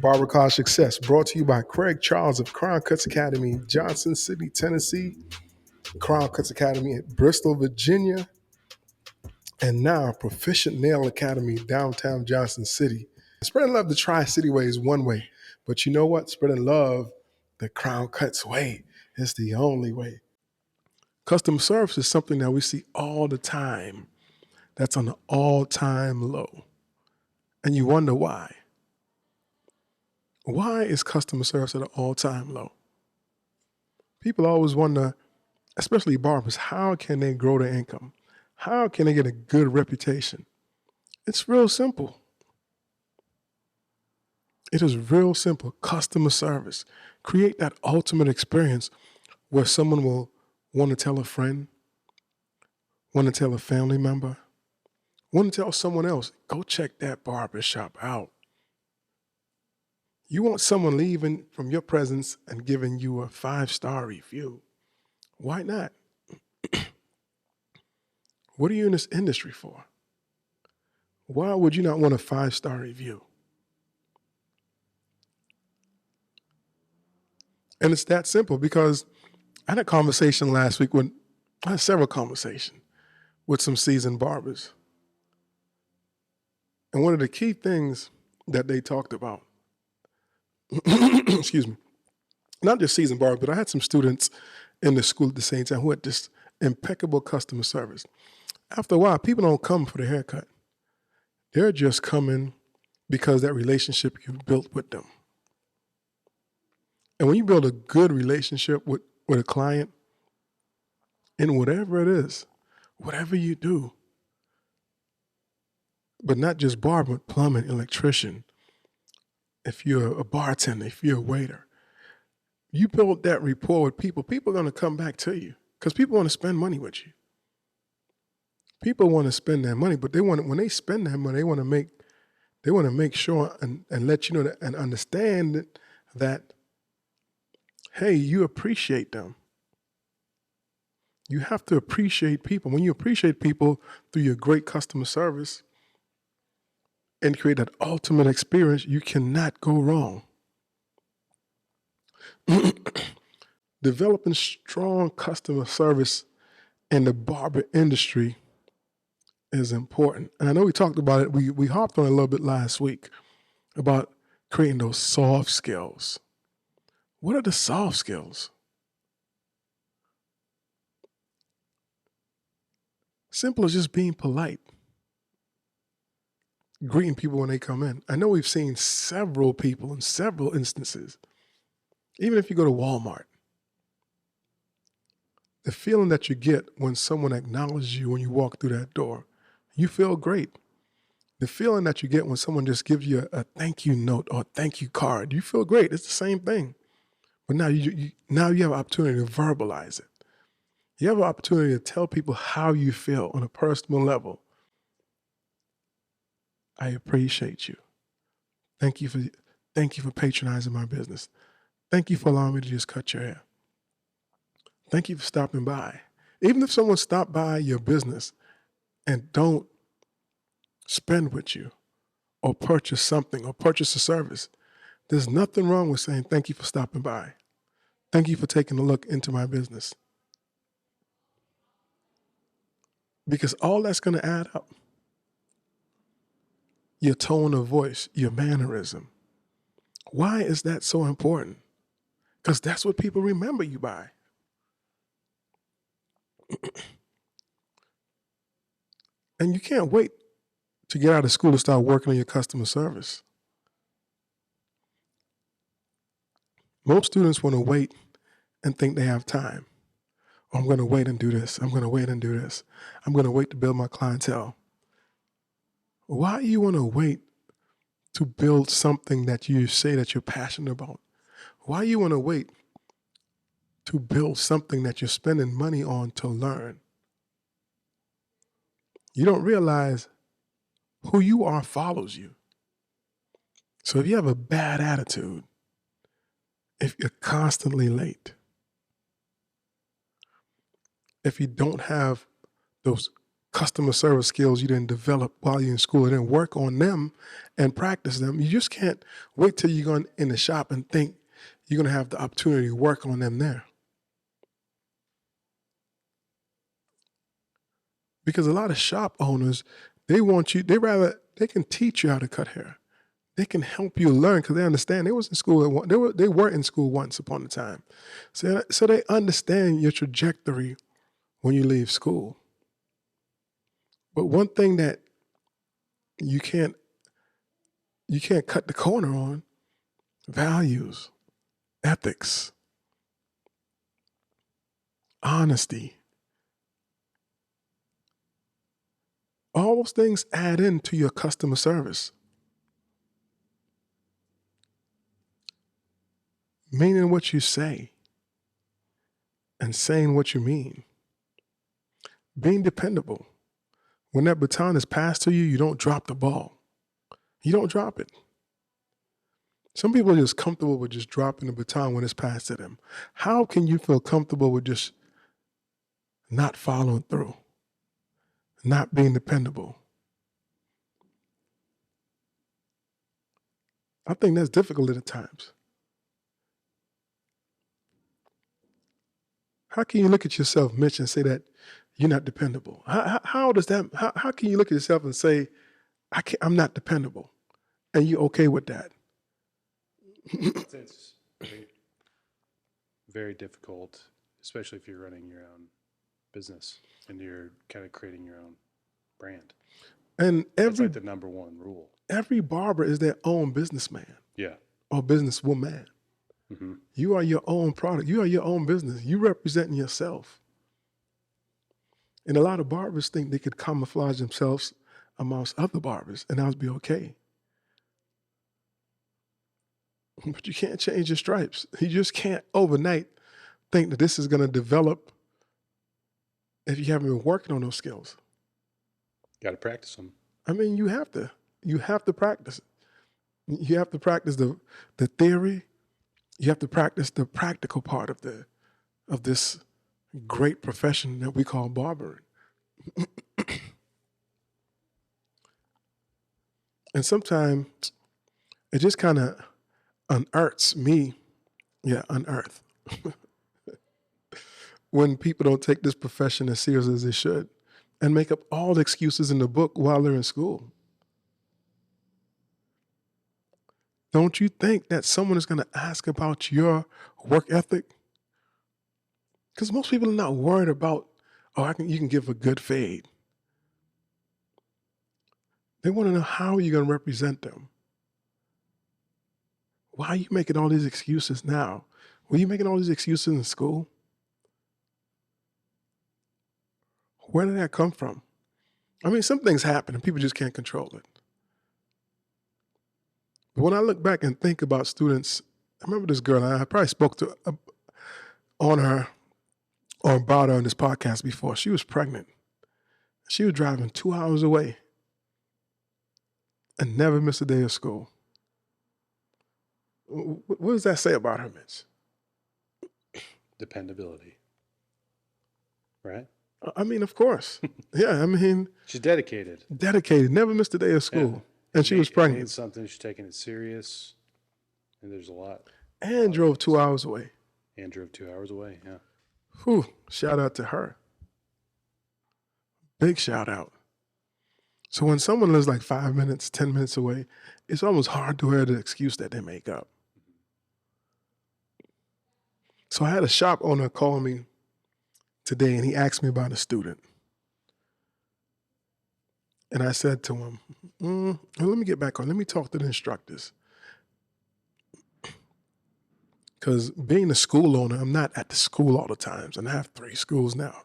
Barber College Success, brought to you by Craig Charles of Crown Cutz Academy, Johnson City, Tennessee, Crown Cutz Academy at Bristol, Virginia, and now Proficient Nail Academy, downtown Johnson City. Spreading love the Tri-City way is one way, but you know what? Spreading love the Crown Cutz way is the only way. Customer service is something that we see all the time that's on an all-time low. And you wonder why. Why is customer service at an all-time low? People always wonder, especially barbers, how can they grow their income? How can they get a good reputation? It's real simple. It is real simple. Customer service. Create that ultimate experience where someone will want to tell a friend, want to tell a family member, want to tell someone else, go check that barber shop out. You want someone leaving from your presence and giving you a 5-star review. Why not? What are you in this industry for? Why would you not want a 5-star review? And it's that simple because I had a conversation last week I had several conversations with some seasoned barbers. And one of the key things that they talked about, excuse me, not just seasoned barbers, but I had some students in the school at the same time who had this impeccable customer service. After a while, people don't come for the haircut. They're just coming because that relationship you built with them. And when you build a good relationship with a client, in whatever it is, whatever you do, but not just barber, but plumbing, electrician, if you're a bartender, if you're a waiter, you build that rapport with people, people are going to come back to you because people want to spend money with you. People want to spend their money, but when they spend that money, they want to make sure and let you know that, and understand that, hey, you appreciate them. You have to appreciate people. When you appreciate people through your great customer service and create that ultimate experience, you cannot go wrong. Developing strong customer service in the barber industry is important. And I know we talked about it. We hopped on a little bit last week about creating those soft skills. What are the soft skills? Simple as just being polite. Greeting people when they come in. I know we've seen several people in several instances. Even if you go to Walmart, the feeling that you get when someone acknowledges you when you walk through that door, you feel great. The feeling that you get when someone just gives you a thank you note or a thank you card, you feel great. It's the same thing. But now you have an opportunity to verbalize it. You have an opportunity to tell people how you feel on a personal level. I appreciate you. Thank you for patronizing my business. Thank you for allowing me to just cut your hair. Thank you for stopping by. Even if someone stopped by your business and don't spend with you or purchase something or purchase a service, there's nothing wrong with saying thank you for stopping by. Thank you for taking a look into my business. Because all that's going to add up. Your tone of voice, your mannerism. Why is that so important? Because that's what people remember you by. And you can't wait to get out of school to start working on your customer service. Most students want to wait and think they have time. Oh, I'm going to wait and do this. I'm going to wait and do this. I'm going to wait to build my clientele. Why do you want to wait to build something that you say that you're passionate about? Why do you want to wait to build something that you're spending money on to learn? You don't realize who you are follows you. So if you have a bad attitude, if you're constantly late, if you don't have those customer service skills you didn't develop while you're in school, and then work on them and practice them. You just can't wait till you're going in the shop and think you're going to have the opportunity to work on them there. Because a lot of shop owners, they can teach you how to cut hair. They can help you learn because they understand. They was in school. They were in school once upon a time. So they understand your trajectory when you leave school. But one thing that you can't cut the corner on, values, ethics, honesty. All those things add into your customer service. Meaning what you say and saying what you mean. Being dependable. When that baton is passed to you, you don't drop the ball. You don't drop it. Some people are just comfortable with just dropping the baton when it's passed to them. How can you feel comfortable with just not following through? Not being dependable? I think that's difficult at times. How can you look at yourself, Mitch, and say that you're not dependable? How can you look at yourself and say, I'm not dependable, and you're okay with that? It's very, very difficult, especially if you're running your own business and you're kind of creating your own brand. And that's like the number one rule. Every barber is their own businessman. Yeah. Or businesswoman. Mm-hmm. You are your own product. You are your own business. You representing yourself. And a lot of barbers think they could camouflage themselves amongst other barbers and that would be okay. But you can't change your stripes. You just can't overnight think that this is going to develop if you haven't been working on those skills. Got to practice them. I mean, you have to practice it. You have to practice the theory. You have to practice the practical part of this great profession that we call barbering. And sometimes it just kind of unearths me. Yeah, unearth. When people don't take this profession as serious as they should and make up all the excuses in the book while they're in school. Don't you think that someone is going to ask about your work ethic? Because most people are not worried about, you can give a good fade. They want to know how you're going to represent them. Why are you making all these excuses now? Were you making all these excuses in school? Where did that come from? I mean, some things happen and people just can't control it. But when I look back and think about students, I remember this girl, I probably spoke to on her or about her on this podcast before. She was pregnant. She was driving 2 hours away and never missed a day of school. What does that say about her, Mitch? Dependability. Right? I mean, of course. Yeah, I mean. She's dedicated. Dedicated, never missed a day of school. Yeah. And she was pregnant. Something, she's taking it serious. And there's a lot. And drove 2 hours away. And drove 2 hours away, yeah. Whew, shout out to her. Big shout out. So when someone lives like 5 minutes, 10 minutes away, it's almost hard to hear the excuse that they make up. So I had a shop owner call me today and he asked me about a student. And I said to him, let me get back on. Let me talk to the instructors. Because being a school owner, I'm not at the school all the times. And I have 3 schools now.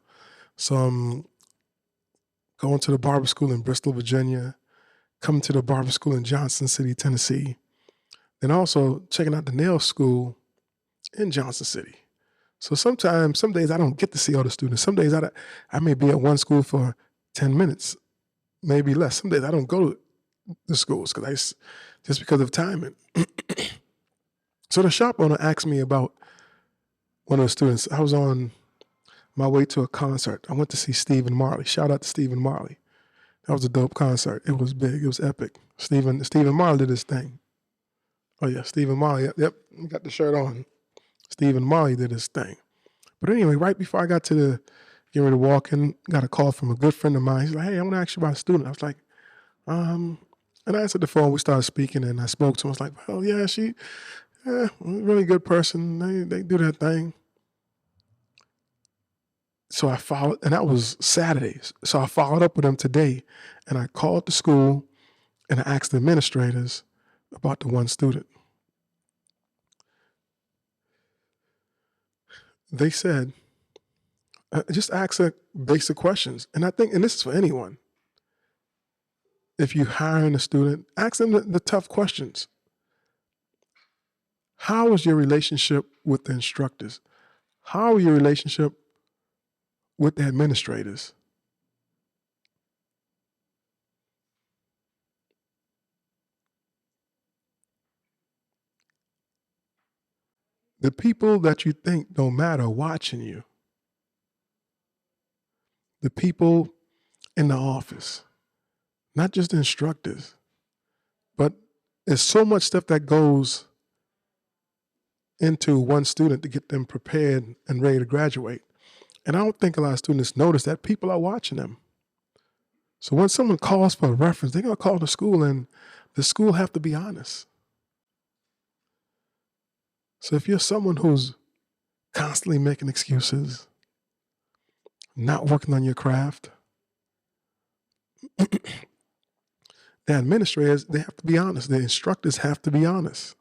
So I'm going to the barber school in Bristol, Virginia, coming to the barber school in Johnson City, Tennessee, and also checking out the nail school in Johnson City. So some days I don't get to see all the students. Some days I may be at one school for 10 minutes, maybe less. Some days I don't go to the schools just because of timing. So the shop owner asked me about one of the students. I was on my way to a concert. I went to see Stephen Marley. Shout out to Stephen Marley. That was a dope concert. It was big. It was epic. Stephen Marley did his thing. Oh yeah, Stephen Marley. Yep, got the shirt on. Stephen Marley did his thing. But anyway, right before I got to getting ready to walk in, got a call from a good friend of mine. He's like, "Hey, I want to ask you about a student." I was like, and I answered the phone. We started speaking, and I spoke to him. I was like, "Well, yeah, really good person. They do their thing." So I followed, and that was Saturday. So I followed up with them today, and I called the school, and I asked the administrators about the one student. They said, just ask her basic questions. And I think, and this is for anyone, if you hiring a student, ask them the tough questions. How is your relationship with the instructors? How is your relationship with the administrators? The people that you think don't matter are watching you. The people in the office, not just the instructors, but there's so much stuff that goes into one student to get them prepared and ready to graduate. And I don't think a lot of students notice that people are watching them. So when someone calls for a reference, they're going to call the school, and the school have to be honest. So if you're someone who's constantly making excuses, not working on your craft, the administrators, they have to be honest. The instructors have to be honest.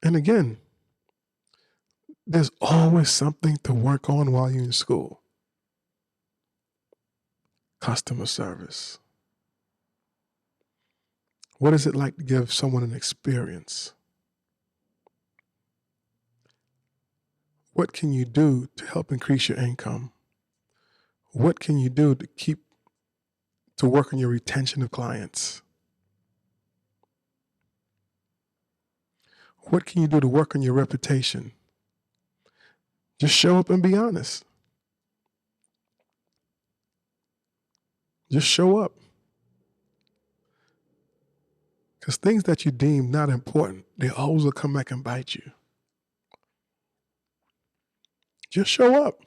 And again, there's always something to work on while you're in school. Customer service. What is it like to give someone an experience? What can you do to help increase your income? What can you do to work on your retention of clients? What can you do to work on your reputation? Just show up and be honest. Just show up. Because things that you deem not important, they always will come back and bite you. Just show up.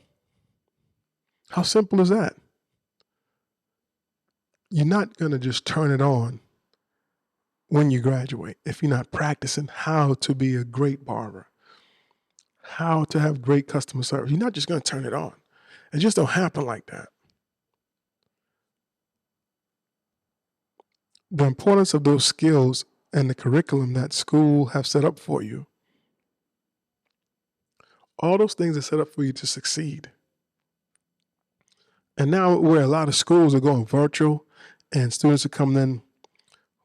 How simple is that? You're not going to just turn it on when you graduate if you're not practicing how to be a great barber, how to have great customer service. You're not just going to turn it on. It just don't happen like that. The importance of those skills and the curriculum that school have set up for you, all those things are set up for you to succeed. And now where a lot of schools are going virtual and students are coming in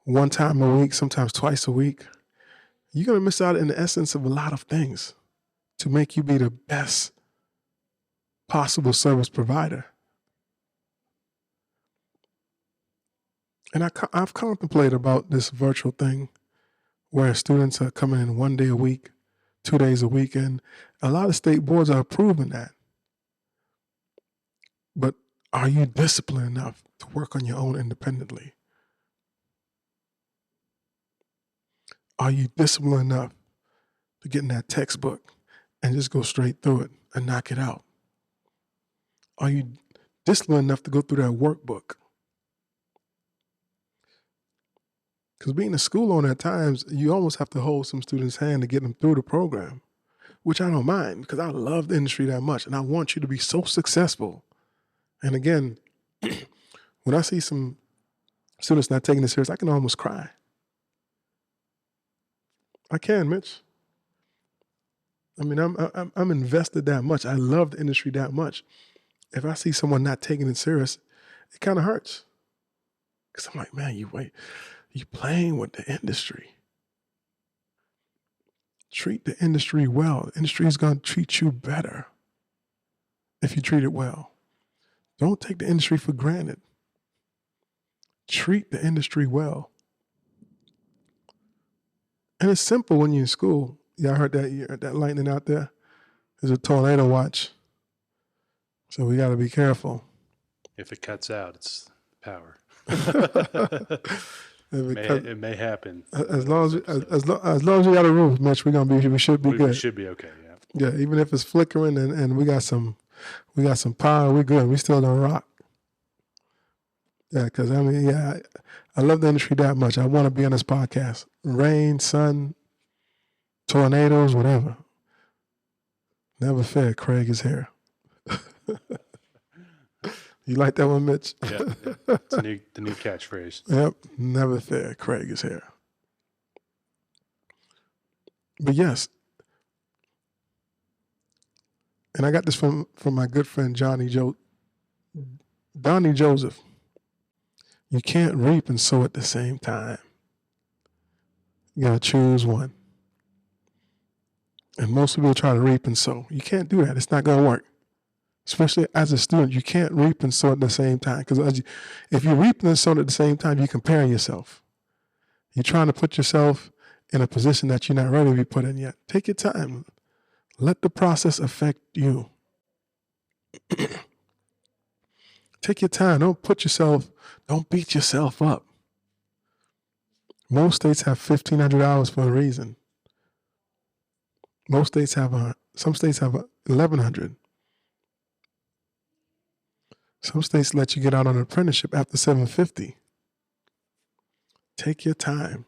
one time a week, sometimes twice a week, you're going to miss out in the essence of a lot of things to make you be the best possible service provider. And I've contemplated about this virtual thing where students are coming in 1 day a week, 2 days a week, and a lot of state boards are approving that. But are you disciplined enough to work on your own independently? Are you disciplined enough to get in that textbook and just go straight through it and knock it out? Are you disciplined enough to go through that workbook? Because being a school owner at times, you almost have to hold some students' hand to get them through the program, which I don't mind because I love the industry that much and I want you to be so successful. And again, when I see some students not taking it serious, I can almost cry. I can, Mitch. I mean, I'm invested that much. I love the industry that much. If I see someone not taking it serious, it kind of hurts. Because I'm like, man, you playing with the industry. Treat the industry well. The industry is going to treat you better if you treat it well. Don't take the industry for granted. Treat the industry well. And it's simple when you're in school. Y'all heard that lightning out there? There's a tornado watch. So we got to be careful. If it cuts out, it's power. It It may happen. as long as we got a roof, Mitch, we should be good. We should be okay. Yeah. Yeah, even if it's flickering and we got some power, we're good. We still don't rock. Yeah, because I love the industry that much. I want to be on this podcast. Rain, sun, tornadoes, whatever. Never fear, Craig is here. You like that one, Mitch? Yeah. It's the new catchphrase. Yep. Never fear, Craig is here. But yes, and I got this from my good friend Donnie Joseph. You can't reap and sow at the same time. You gotta choose one. And most people try to reap and sow. You can't do that. It's not gonna work. Especially as a student, you can't reap and sow at the same time. Because if you reap and sow at the same time, you're comparing yourself. You're trying to put yourself in a position that you're not ready to be put in yet. Take your time. Let the process affect you. Take your time. Don't beat yourself up. Most states have 1,500 hours for a reason. Some states have 1,100. Some states let you get out on an apprenticeship after 750. Take your time.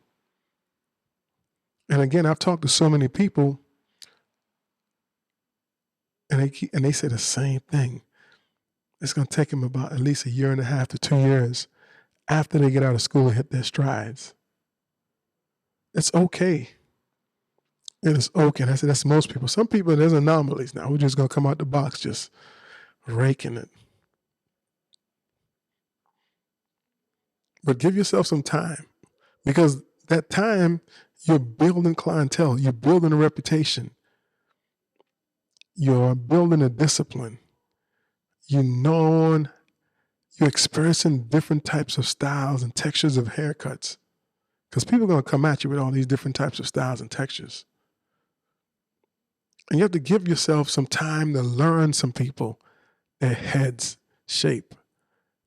And again, I've talked to so many people, and they say the same thing. It's going to take them about at least 1.5 to 2 years after they get out of school and hit their strides. It's okay. It is okay. And I said that's most people. Some people, there's anomalies now. We're just going to come out the box just raking it. But give yourself some time, because that time you're building clientele, you're building a reputation, you're building a discipline, you're experiencing different types of styles and textures of haircuts, because people are going to come at you with all these different types of styles and textures. And you have to give yourself some time to learn some people, their heads shape,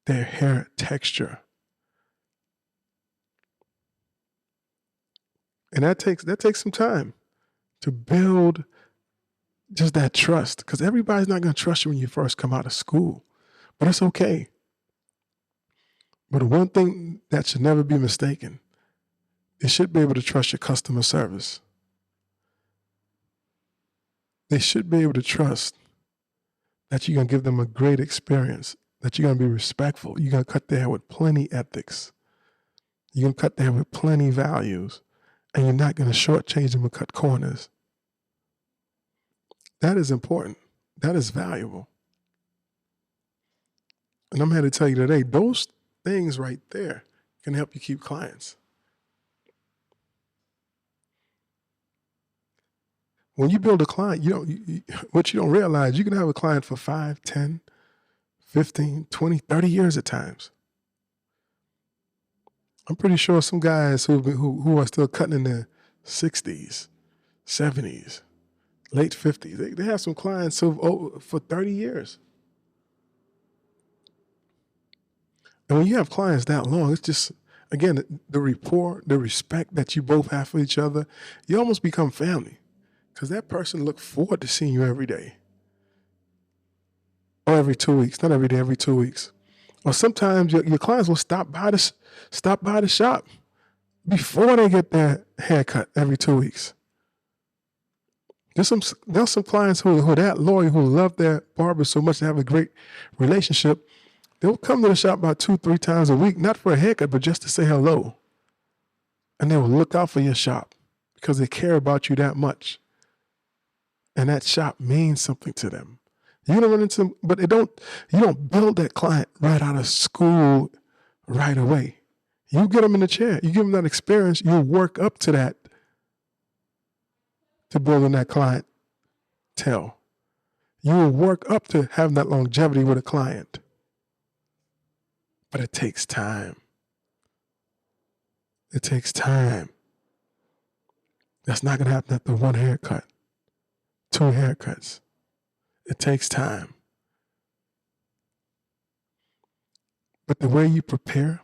their hair texture. And that takes some time to build just that trust, because everybody's not going to trust you when you first come out of school, but it's okay. But one thing that should never be mistaken, they should be able to trust your customer service. They should be able to trust that you're going to give them a great experience, that you're going to be respectful. You're going to cut their hair with plenty ethics. You're going to cut their hair with plenty values. And you're not going to shortchange them and cut corners. That is important. That is valuable. And I'm here to tell you today, those things right there can help you keep clients. When you build a client, what you don't realize, you can have a client for 5, 10, 15, 20, 30 years at times. I'm pretty sure some guys who are still cutting in their 60s, 70s, late 50s, they have some clients for 30 years. And when you have clients that long, it's just, again, the rapport, the respect that you both have for each other, you almost become family, because that person looks forward to seeing you every day. Or every 2 weeks, not every day, every 2 weeks. Or sometimes your clients will stop by the shop before they get their haircut every 2 weeks. There's some clients who are that loyal, who love their barber so much, they have a great relationship. They'll come to the shop about 2-3 times a week, not for a haircut, but just to say hello. And they will look out for your shop because they care about you that much. And that shop means something to them. You don't run into them, but you don't build that client right out of school right away. You get them in the chair. You give them that experience. You work up to that, to building that clientele. You will work up to having that longevity with a client. But it takes time. It takes time. That's not going to happen after one haircut, 2 haircuts. It takes time. But the way you prepare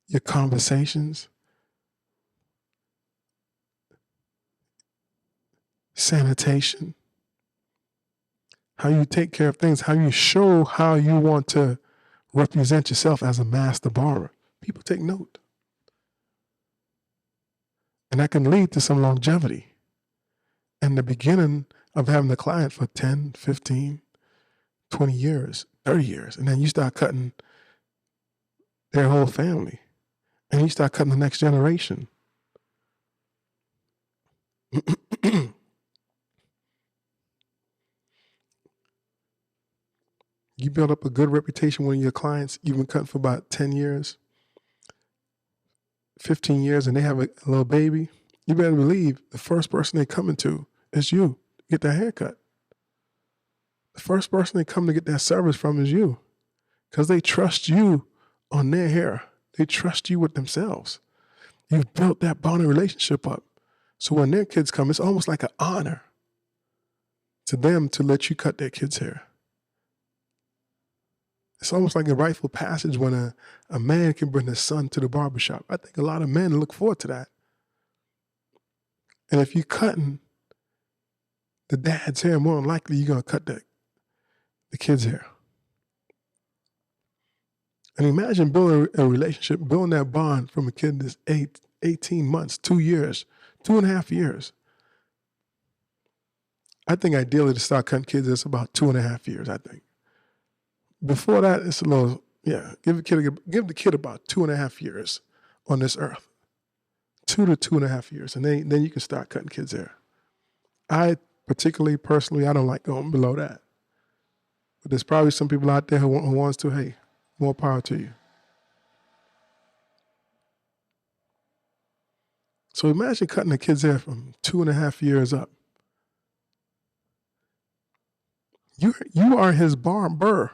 your conversations, sanitation, how you take care of things, how you show how you want to represent yourself as a master barber. People take note. And that can lead to some longevity. And the beginning of having a client for 10, 15, 20 years, 30 years. And then you start cutting their whole family. And you start cutting the next generation. You build up a good reputation with your clients. You've been cutting for about 10 years, 15 years, and they have a little baby. You better believe the first person they coming to is you to get their haircut. The first person they come to get their service from is you, because they trust you on their hair. They trust you with themselves. You've built that bonding relationship up. So when their kids come, it's almost like an honor to them to let you cut their kids' hair. It's almost like a rightful passage when a man can bring his son to the barbershop. I think a lot of men look forward to that. And if you're cutting the dad's hair, more than likely you're going to cut the kid's hair. And imagine building a relationship, building that bond from a kid that's 18 months, 2 years, 2.5 years. I think ideally to start cutting kids, it's about 2.5 years, I think. Before that, it's a little, give the kid about 2.5 years on this earth. 2 to 2.5 years. And then you can start cutting kids' hair. I personally, I don't like going below that. But there's probably some people out there who wants to, hey, more power to you. So imagine cutting a kid's hair from 2.5 years up. You are his barber.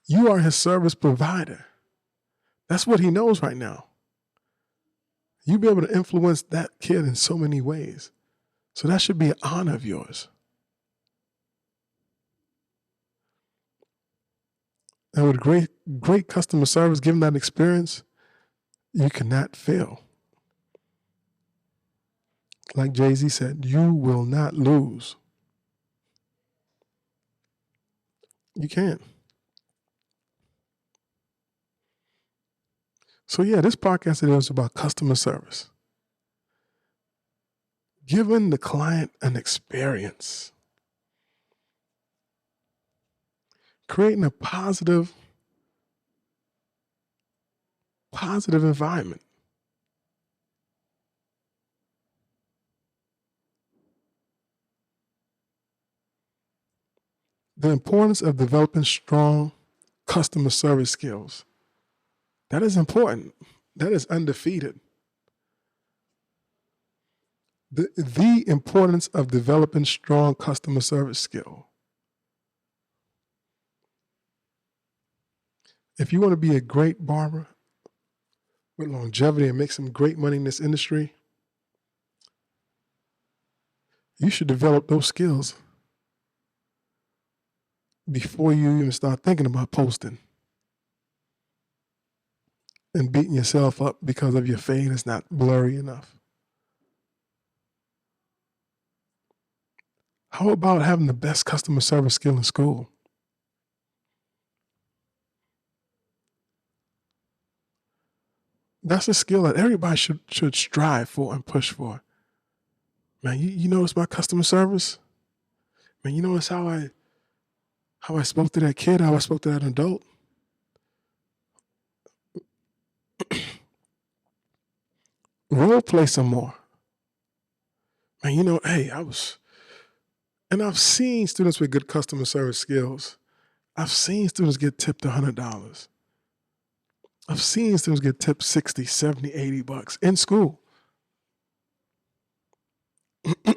You are his service provider. That's what he knows right now. You'll be able to influence that kid in so many ways. So that should be an honor of yours. And with great customer service, given that experience, you cannot fail. Like Jay-Z said, you will not lose. You can't. So this podcast today is about customer service. Giving the client an experience. Creating a positive environment. The importance of developing strong customer service skills. That is important. That is undefeated. The importance of developing strong customer service skill. If you want to be a great barber with longevity and make some great money in this industry, you should develop those skills before you even start thinking about posting and beating yourself up because of your fade is not blurry enough. How about having the best customer service skill in school? That's a skill that everybody should strive for and push for. Man, you notice my customer service? Man, you notice how I spoke to that kid, how I spoke to that adult? Role play some more. Man, hey, and I've seen students with good customer service skills. I've seen students get tipped $100. I've seen students get tipped $60, $70, $80 in school.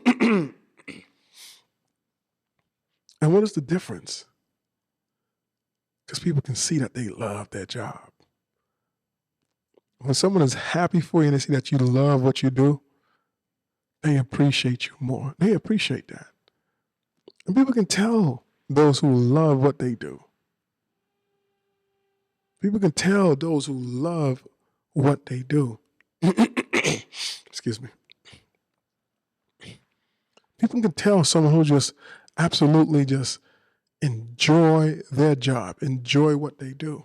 And what is the difference? Because people can see that they love their job. When someone is happy for you and they see that you love what you do, they appreciate you more. They appreciate that. And people can tell those who love what they do. People can tell those who love what they do. Excuse me. People can tell someone who just absolutely just enjoy their job, enjoy what they do.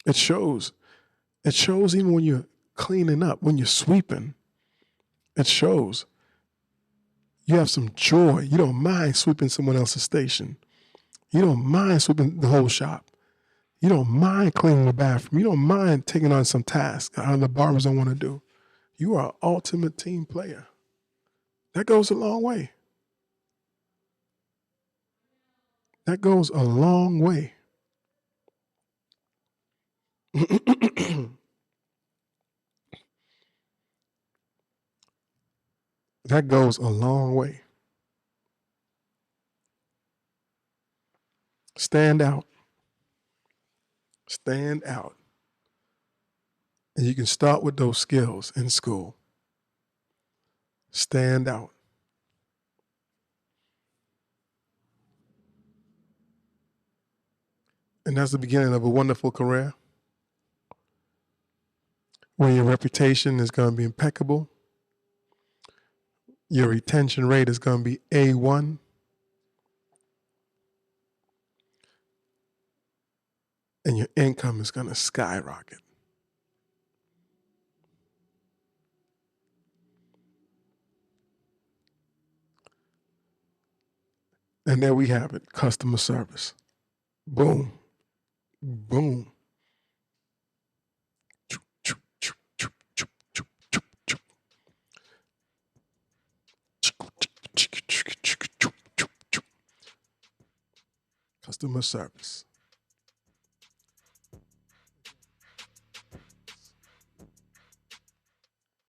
It shows. It shows even when you're cleaning up, when you're sweeping. It shows. You have some joy. You don't mind sweeping someone else's station. You don't mind sweeping the whole shop. You don't mind cleaning the bathroom. You don't mind taking on some tasks that the barbers don't want to do. You are an ultimate team player. That goes a long way. That goes a long way. That goes a long way. Stand out. Stand out. And you can start with those skills in school. Stand out. And that's the beginning of a wonderful career where your reputation is going to be impeccable. Your retention rate is going to be A1. And your income is going to skyrocket. And there we have it, customer service. Boom. Boom. Customer service.